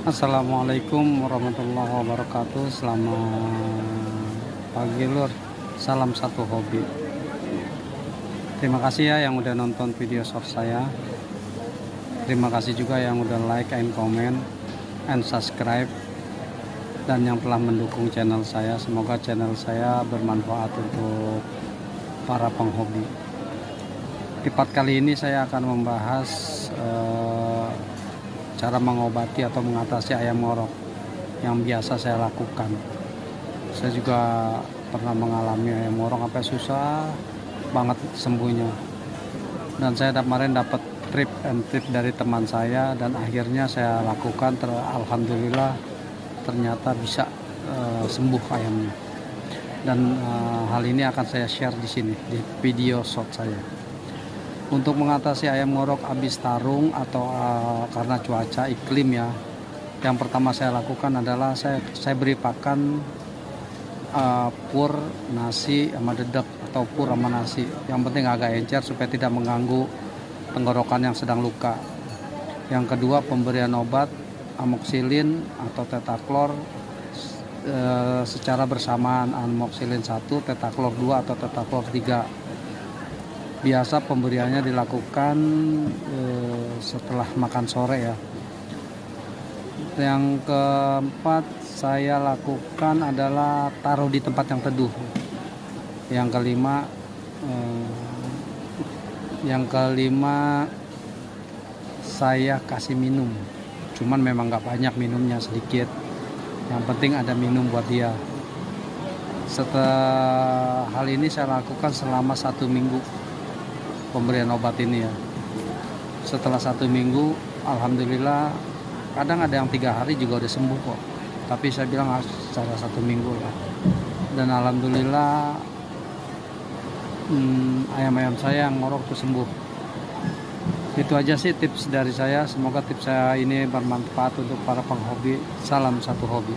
Assalamualaikum warahmatullahi wabarakatuh. Selamat pagi lur. Salam satu hobi. Terima kasih ya yang udah nonton video short saya. Terima kasih juga yang udah like and comment and subscribe, dan yang telah mendukung channel saya. Semoga channel saya bermanfaat untuk para penghobi. Di part kali ini saya akan membahas cara mengobati atau mengatasi ayam ngorok yang biasa saya lakukan. Saya juga pernah mengalami ayam ngorok sampai susah banget sembuhnya, dan saya kemarin dapat trip and tip dari teman saya, dan akhirnya saya lakukan. Alhamdulillah ternyata bisa sembuh ayamnya, dan hal ini akan saya share di sini di video short saya. Untuk mengatasi ayam ngorok habis tarung atau karena cuaca iklim ya, yang pertama saya lakukan adalah saya beri pakan pur nasi sama dedek, atau pur sama nasi. Yang penting agak encer supaya tidak mengganggu tenggorokan yang sedang luka. Yang kedua, pemberian obat amoxicillin atau tetaklor secara bersamaan, amoxicillin 1, tetaklor 2 atau tetaklor 3. Biasa pemberiannya dilakukan setelah makan sore ya. Yang keempat saya lakukan adalah taruh di tempat yang teduh. Yang kelima saya kasih minum, cuman memang nggak banyak minumnya, sedikit. Yang penting ada minum buat dia. Setelah hal ini saya lakukan selama 1 minggu pemberian obat ini ya. Setelah 1 minggu, alhamdulillah, kadang ada yang 3 hari juga udah sembuh kok, tapi saya bilang secara 1 minggu lah. Dan alhamdulillah ayam-ayam saya yang ngorok tuh sembuh. Itu aja sih tips dari saya. Semoga tips saya ini bermanfaat untuk para penghobi. Salam satu hobi.